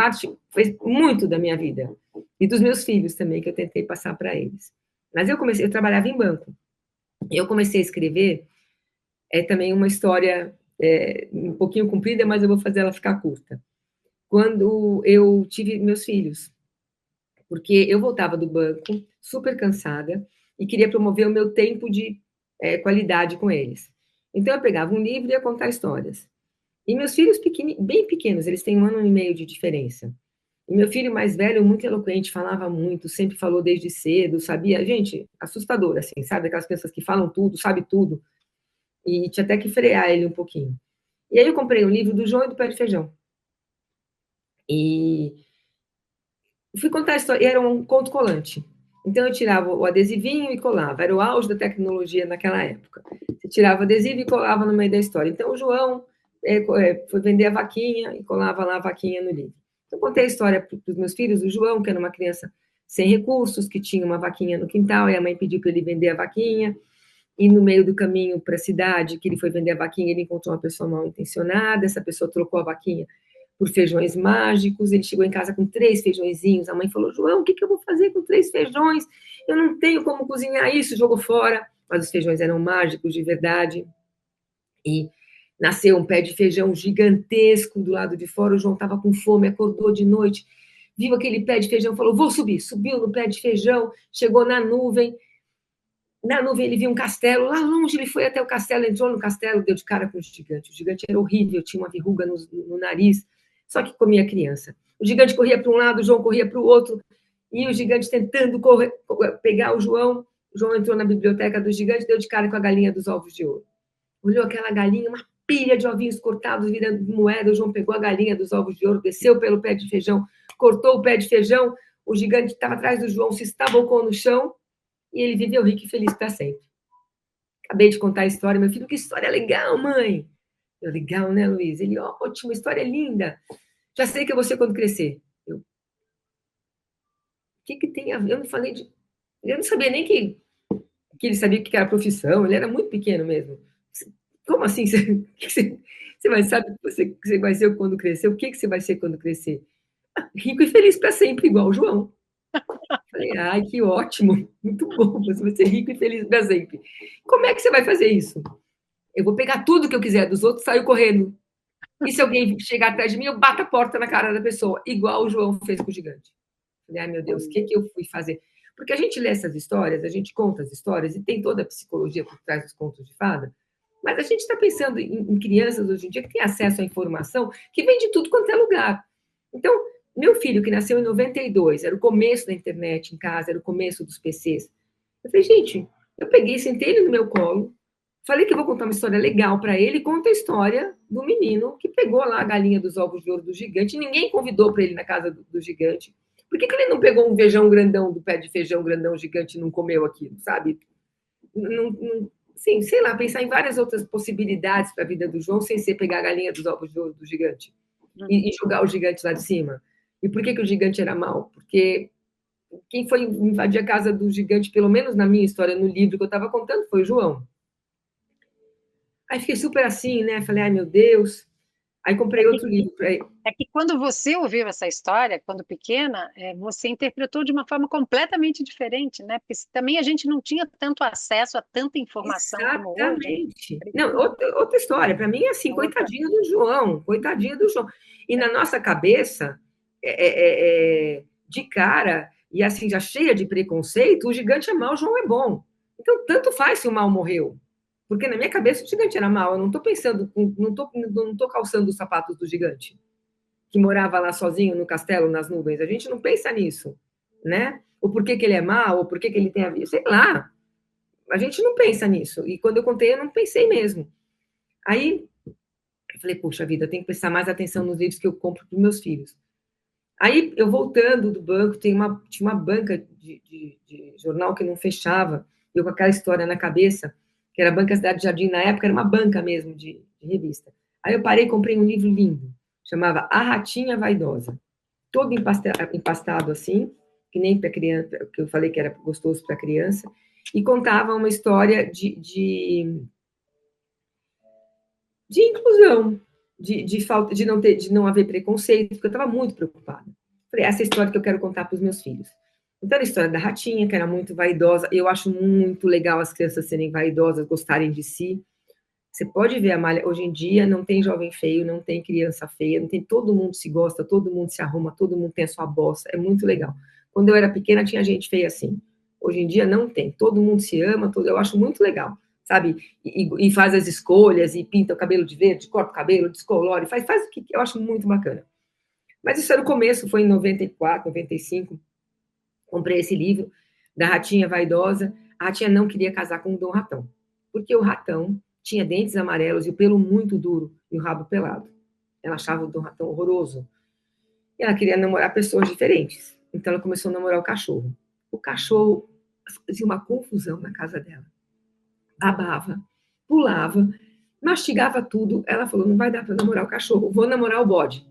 muito da minha vida. E dos meus filhos também, que eu tentei passar para eles. Mas eu trabalhava em banco. Eu comecei a escrever também uma história um pouquinho comprida, mas eu vou fazer ela ficar curta. Quando eu tive meus filhos, porque eu voltava do banco super cansada e queria promover o meu tempo de qualidade com eles. Então, eu pegava um livro e ia contar histórias. E meus filhos bem pequenos, eles têm 1 ano e meio de diferença. E meu filho mais velho, muito eloquente, falava muito, sempre falou desde cedo, sabia? Gente, assustador, assim, sabe? Aquelas pessoas que falam tudo, sabe tudo. E tinha até que frear ele um pouquinho. E aí eu comprei um livro do João e do Pé de Feijão. E fui contar a história, e era um conto colante. Então eu tirava o adesivinho e colava. Era o auge da tecnologia naquela época. Você tirava o adesivo e colava no meio da história. Então o João foi vender a vaquinha e colava lá a vaquinha no livro. Eu contei a história para os meus filhos, o João, que era uma criança sem recursos, que tinha uma vaquinha no quintal, e a mãe pediu para ele vender a vaquinha, e no meio do caminho para a cidade, que ele foi vender a vaquinha, ele encontrou uma pessoa mal intencionada, essa pessoa trocou a vaquinha por feijões mágicos, ele chegou em casa com 3 feijõezinhos, a mãe falou, João, o que eu vou fazer com 3 feijões? Eu não tenho como cozinhar isso, jogou fora. mas os feijões eram mágicos de verdade. E nasceu um pé de feijão gigantesco do lado de fora. O João estava com fome, acordou de noite, viu aquele pé de feijão, falou, vou subir. Subiu no pé de feijão, chegou na nuvem. Na nuvem ele viu um castelo, lá longe ele foi até o castelo, entrou no castelo, deu de cara com o gigante. O gigante era horrível, tinha uma verruga no nariz, só que comia criança. O gigante corria para um lado, o João corria para o outro, e o gigante tentando pegar o João. O João entrou na biblioteca do gigante, deu de cara com a galinha dos ovos de ouro. Olhou aquela galinha, uma pilha de ovinhos cortados, virando moeda. O João pegou a galinha dos ovos de ouro, desceu pelo pé de feijão, cortou o pé de feijão. O gigante estava atrás do João, se estabocou no chão e ele viveu rico e feliz para sempre. Acabei de contar a história, meu filho, que história legal, mãe. Eu, legal, né, Luiz? Ele, ótimo, história linda. Já sei que é você quando crescer. Eu, o que tem a ver? Eu não falei de... Eu não sabia nem que ele sabia o que era profissão, ele era muito pequeno mesmo. Como assim? Você vai saber que você vai ser quando crescer? O que você vai ser quando crescer? Rico e feliz para sempre, igual o João. Falei, ai, que ótimo, muito bom, você vai ser rico e feliz para sempre. Como é que você vai fazer isso? Eu vou pegar tudo que eu quiser dos outros, saio correndo. E se alguém chegar atrás de mim, eu bato a porta na cara da pessoa, igual o João fez com o gigante. Falei, ai, meu Deus, o que eu fui fazer? Porque a gente lê essas histórias, a gente conta as histórias, e tem toda a psicologia por trás dos contos de fada, mas a gente está pensando em crianças hoje em dia que têm acesso à informação que vem de tudo quanto é lugar. Então, meu filho, que nasceu em 92, era o começo da internet em casa, era o começo dos PCs. Eu falei, gente, eu peguei, sentei ele no meu colo, falei que eu vou contar uma história legal para ele, e conta a história do menino que pegou lá a galinha dos ovos de ouro do gigante, e ninguém convidou para ele na casa do gigante. Por que ele não pegou um feijão grandão, do pé de feijão grandão gigante e não comeu aquilo, sabe? Sim, sei lá, pensar em várias outras possibilidades para a vida do João, sem ser pegar a galinha dos ovos de ouro do gigante e jogar o gigante lá de cima. E por que o gigante era mau? Porque quem foi invadir a casa do gigante, pelo menos na minha história, no livro que eu estava contando, foi o João. Aí fiquei super assim, né? Falei, ai, meu Deus. Aí comprei outro livro para ele. É que quando você ouviu essa história, quando pequena, você interpretou de uma forma completamente diferente, né? Porque também a gente não tinha tanto acesso a tanta informação como hoje. Exatamente. Não, outra história. Para mim é assim, coitadinho do João, coitadinho do João. E na nossa cabeça, de cara, e assim, já cheia de preconceito, o gigante é mau, o João é bom. Então, tanto faz se o mal morreu. Porque na minha cabeça o gigante era mau. Eu não estou pensando, não tô calçando os sapatos do gigante, que morava lá sozinho no castelo, nas nuvens. A gente não pensa nisso, né? Ou por que ele é mau, ou por que ele tem a vida. Sei lá. A gente não pensa nisso. E quando eu contei, eu não pensei mesmo. Aí, eu falei, poxa vida, eu tenho que prestar mais atenção nos livros que eu compro para os meus filhos. Aí, eu voltando do banco, tinha uma banca de jornal que não fechava. Eu com aquela história na cabeça, que era a Banca Cidade Jardim, na época era uma banca mesmo de revista. Aí eu parei e comprei um livro lindo, chamava A Ratinha Vaidosa. Todo empastado assim, que nem para criança, que eu falei que era gostoso para criança, e contava uma história de inclusão, de falta, de não haver preconceito, porque eu estava muito preocupada. Falei, essa é a história que eu quero contar para os meus filhos. Então, a história da ratinha, que era muito vaidosa. Eu acho muito legal as crianças serem vaidosas, gostarem de si. Você pode ver, Amália, hoje em dia não tem jovem feio, não tem criança feia, não tem, todo mundo se gosta, todo mundo se arruma, todo mundo tem a sua bossa. É muito legal. Quando eu era pequena, tinha gente feia assim. Hoje em dia não tem. Todo mundo se ama, eu acho muito legal, sabe? E faz as escolhas, e pinta o cabelo de verde, corta o cabelo, descolore, faz o que eu acho muito bacana. Mas isso era o começo, foi em 94, 95. Comprei esse livro da Ratinha Vaidosa. A Ratinha não queria casar com o Dom Ratão, porque o Ratão tinha dentes amarelos e o pelo muito duro e o rabo pelado. Ela achava o Dom Ratão horroroso. E ela queria namorar pessoas diferentes. Então, ela começou a namorar o cachorro. O cachorro fazia uma confusão na casa dela. Babava, pulava, mastigava tudo. Ela falou, não vai dar para namorar o cachorro, vou namorar o bode.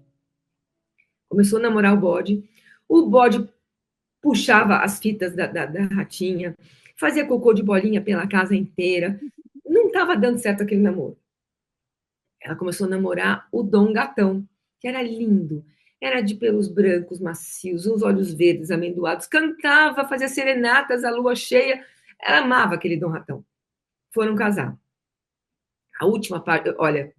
Começou a namorar o bode. O bode puxava as fitas da ratinha, fazia cocô de bolinha pela casa inteira. Não estava dando certo aquele namoro. Ela começou a namorar o Dom Gatão, que era lindo. Era de pelos brancos, macios, uns olhos verdes, amendoados. Cantava, fazia serenatas à lua cheia. Ela amava aquele Dom Ratão. foram casar. A última página, olha,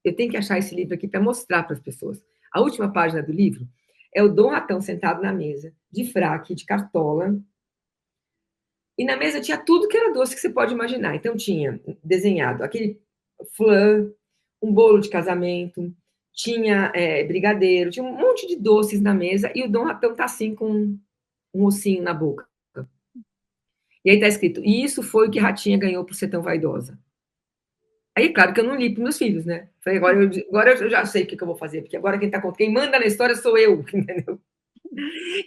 eu tenho que achar esse livro aqui para mostrar para as pessoas. A última página do livro é o Dom Ratão sentado na mesa, de fraque, de cartola, e na mesa tinha tudo que era doce que você pode imaginar. Então tinha desenhado aquele flan, um bolo de casamento, tinha brigadeiro, tinha um monte de doces na mesa, e o Dom Ratão tá assim com um ossinho na boca. E aí tá escrito, e isso foi o que Ratinha ganhou por ser tão vaidosa. Aí, claro que eu não li para meus filhos, né? Falei, agora eu já sei o que eu vou fazer, porque agora quem manda na história sou eu, entendeu?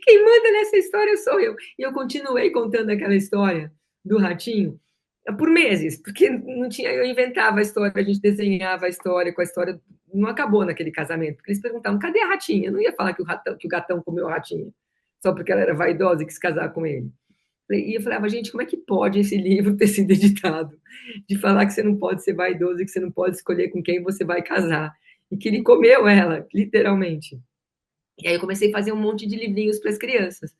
Quem manda nessa história sou eu. E eu continuei contando aquela história do Ratinho por meses, porque não tinha, eu inventava a história, a gente desenhava a história com a história, não acabou naquele casamento, porque eles perguntavam, cadê a Ratinha? Eu não ia falar que o gatão comeu a Ratinha, só porque ela era vaidosa e quis casar com ele. E eu falava, gente, como é que pode esse livro ter sido editado? De falar que você não pode ser vaidoso e que você não pode escolher com quem você vai casar. E que ele comeu ela, literalmente. E aí eu comecei a fazer um monte de livrinhos para as crianças.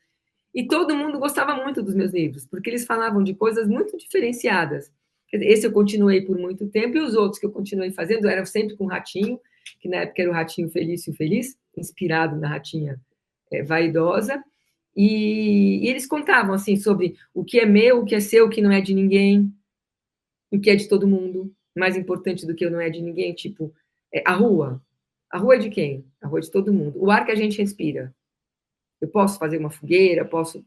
E todo mundo gostava muito dos meus livros, porque eles falavam de coisas muito diferenciadas. Esse eu continuei por muito tempo, e os outros que eu continuei fazendo eram sempre com o Ratinho, que na época era o Ratinho Felício Feliz, inspirado na Ratinha vaidosa. E eles contavam assim sobre o que é meu, o que é seu, o que não é de ninguém, o que é de todo mundo, mais importante do que não é de ninguém, tipo, a rua. A rua é de quem? A rua é de todo mundo. O ar que a gente respira. Eu posso fazer uma fogueira, posso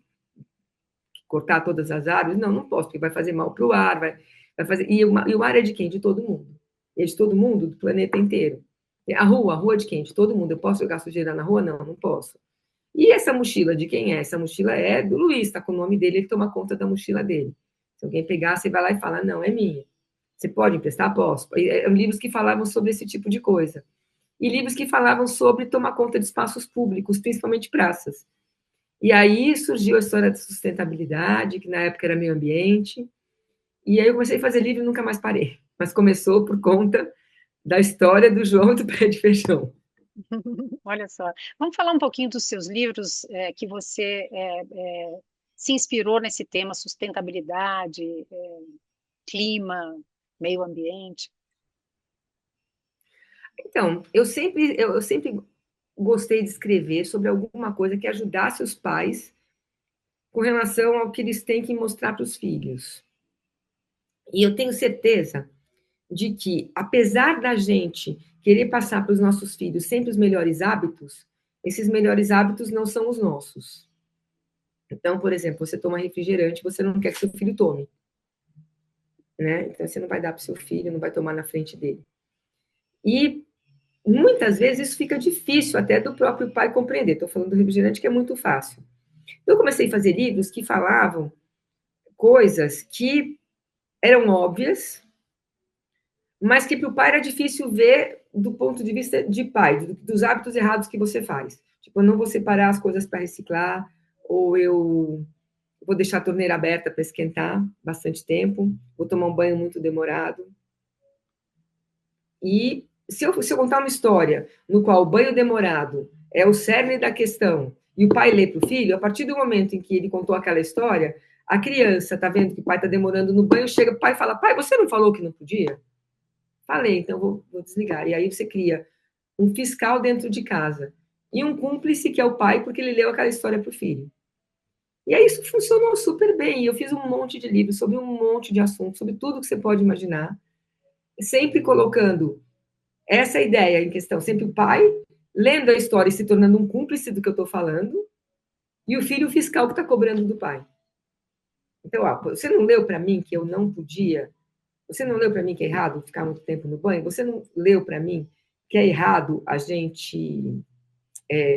cortar todas as árvores? Não, não posso, porque vai fazer mal para o ar, vai fazer... E o ar é de quem? De todo mundo. É de todo mundo, do planeta inteiro. A rua é de quem? De todo mundo. Eu posso jogar sujeira na rua? Não, não posso. E essa mochila, de quem é? Essa mochila é do Luiz, está com o nome dele, ele toma conta da mochila dele. Se alguém pegar, você vai lá e fala, não, é minha. Você pode emprestar? Posso. Livros que falavam sobre esse tipo de coisa. E livros que falavam sobre tomar conta de espaços públicos, principalmente praças. E aí surgiu a história da sustentabilidade, que na época era meio ambiente. E aí eu comecei a fazer livro e nunca mais parei. Mas começou por conta da história do João do Pé de Feijão. Olha só. Vamos falar um pouquinho dos seus livros que você se inspirou nesse tema sustentabilidade, clima, meio ambiente. Então, eu sempre gostei de escrever sobre alguma coisa que ajudasse os pais com relação ao que eles têm que mostrar para os filhos. E eu tenho certeza de que, apesar da gente querer passar para os nossos filhos sempre os melhores hábitos, esses melhores hábitos não são os nossos. Então, por exemplo, você toma refrigerante, você não quer que seu filho tome, né? Então, você não vai dar para o seu filho, não vai tomar na frente dele. E muitas vezes isso fica difícil até do próprio pai compreender. Estou falando do refrigerante, que é muito fácil. Eu comecei a fazer livros que falavam coisas que eram óbvias, mas que para o pai era difícil ver do ponto de vista de pai, dos hábitos errados que você faz. Tipo, eu não vou separar as coisas para reciclar, ou eu vou deixar a torneira aberta para esquentar bastante tempo, vou tomar um banho muito demorado. E se eu contar uma história no qual o banho demorado é o cerne da questão, e o pai lê para o filho, a partir do momento em que ele contou aquela história, a criança está vendo que o pai está demorando no banho, chega o pai e fala, pai, você não falou que não podia? Falei, então vou desligar. E aí você cria um fiscal dentro de casa e um cúmplice, que é o pai, porque ele leu aquela história para o filho. E aí isso funcionou super bem. Eu fiz um monte de livros sobre um monte de assuntos, sobre tudo que você pode imaginar, sempre colocando essa ideia em questão, sempre o pai lendo a história e se tornando um cúmplice do que eu estou falando, e o filho fiscal que está cobrando do pai. Então, você não leu para mim que eu não podia? Você não leu para mim que é errado ficar muito tempo no banho? Você não leu para mim que é errado a gente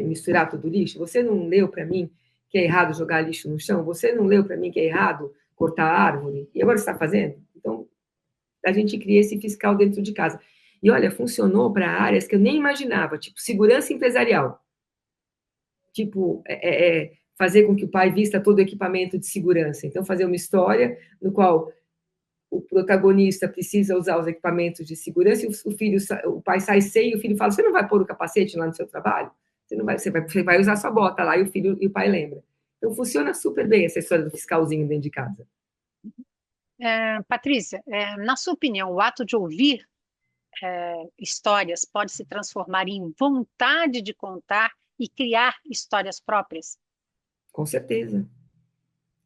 misturar todo o lixo? Você não leu para mim que é errado jogar lixo no chão? Você não leu para mim que é errado cortar a árvore? E agora você está fazendo? Então, a gente cria esse fiscal dentro de casa. E, olha, funcionou para áreas que eu nem imaginava, tipo segurança empresarial. Tipo, fazer com que o pai vista todo o equipamento de segurança. Então, fazer uma história no qual o protagonista precisa usar os equipamentos de segurança e o pai sai sem e o filho fala, você não vai pôr o capacete lá no seu trabalho? Você vai usar sua bota lá, e o pai lembra. Então, funciona super bem essa história do fiscalzinho dentro de casa. Patrícia, na sua opinião, o ato de ouvir histórias pode se transformar em vontade de contar e criar histórias próprias? Com certeza.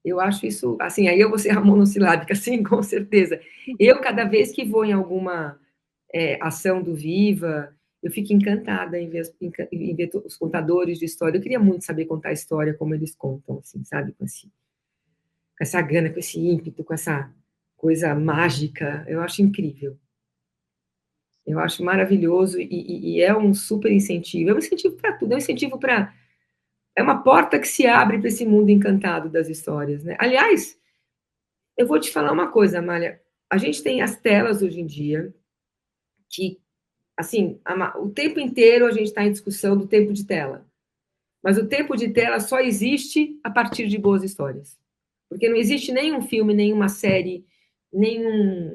Eu acho isso, assim, aí eu vou ser a monossilábica, sim, com certeza. Eu, cada vez que vou em alguma ação do Viva, eu fico encantada em ver os contadores de história. Eu queria muito saber contar a história como eles contam, assim, sabe? Com essa gana, com esse ímpeto, com essa coisa mágica. Eu acho incrível. Eu acho maravilhoso e é um super incentivo. É um incentivo para tudo, é um incentivo para. É uma porta que se abre para esse mundo encantado das histórias, né? Aliás, eu vou te falar uma coisa, Amália. A gente tem as telas hoje em dia que, assim, o tempo inteiro a gente está em discussão do tempo de tela. Mas o tempo de tela só existe a partir de boas histórias. Porque não existe nenhum filme, nenhuma série,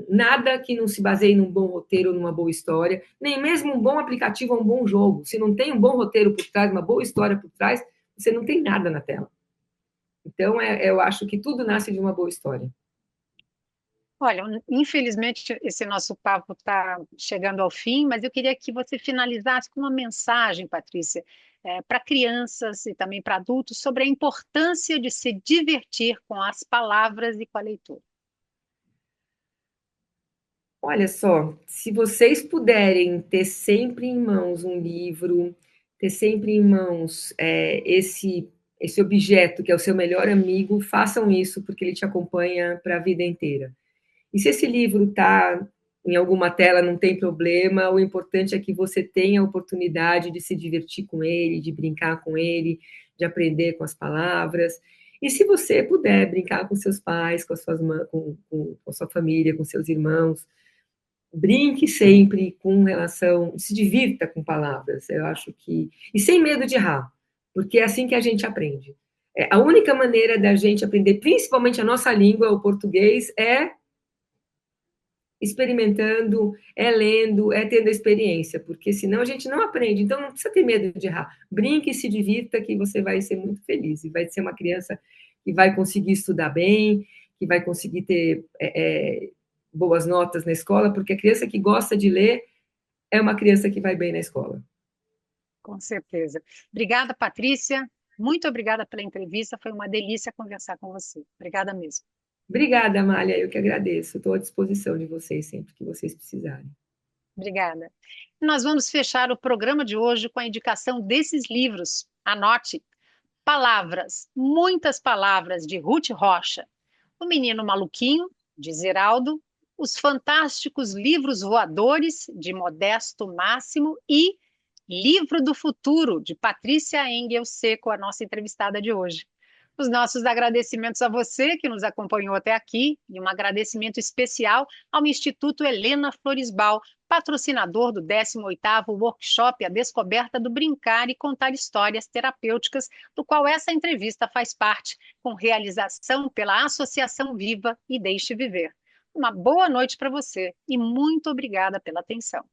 nada que não se baseie num bom roteiro ou numa boa história, nem mesmo um bom aplicativo ou um bom jogo. Se não tem um bom roteiro por trás, uma boa história por trás, você não tem nada na tela. Então, eu acho que tudo nasce de uma boa história. Olha, infelizmente esse nosso papo está chegando ao fim, mas eu queria que você finalizasse com uma mensagem, Patrícia, para crianças e também para adultos sobre a importância de se divertir com as palavras e com a leitura. Olha só, se vocês puderem ter sempre em mãos um livro, ter sempre em mãos esse objeto que é o seu melhor amigo, façam isso, porque ele te acompanha para a vida inteira. E se esse livro está em alguma tela, não tem problema, o importante é que você tenha a oportunidade de se divertir com ele, de brincar com ele, de aprender com as palavras. E se você puder brincar com seus pais, com a sua família, com seus irmãos, brinque sempre com relação, se divirta com palavras, eu acho que. E sem medo de errar, porque é assim que a gente aprende. A única maneira da gente aprender, principalmente a nossa língua, o português, é experimentando, é lendo, é tendo experiência, porque senão a gente não aprende. Então não precisa ter medo de errar. Brinque e se divirta, que você vai ser muito feliz. E vai ser uma criança que vai conseguir estudar bem, que vai conseguir ter boas notas na escola, porque a criança que gosta de ler é uma criança que vai bem na escola. Com certeza. Obrigada, Patrícia. Muito obrigada pela entrevista. Foi uma delícia conversar com você. Obrigada mesmo. Obrigada, Amália. Eu que agradeço. Estou à disposição de vocês sempre que vocês precisarem. Obrigada. Nós vamos fechar o programa de hoje com a indicação desses livros. Anote: Palavras, Muitas Palavras, de Ruth Rocha. O Menino Maluquinho, de Ziraldo. Os Fantásticos Livros Voadores, de Modesto Máximo. E Livro do Futuro, de Patrícia Engel Seco, a nossa entrevistada de hoje. Os nossos agradecimentos a você que nos acompanhou até aqui e um agradecimento especial ao Instituto Helena Floresbal, patrocinador do 18º Workshop A Descoberta do Brincar e Contar Histórias Terapêuticas, do qual essa entrevista faz parte, com realização pela Associação Viva e Deixe Viver. Uma boa noite para você e muito obrigada pela atenção.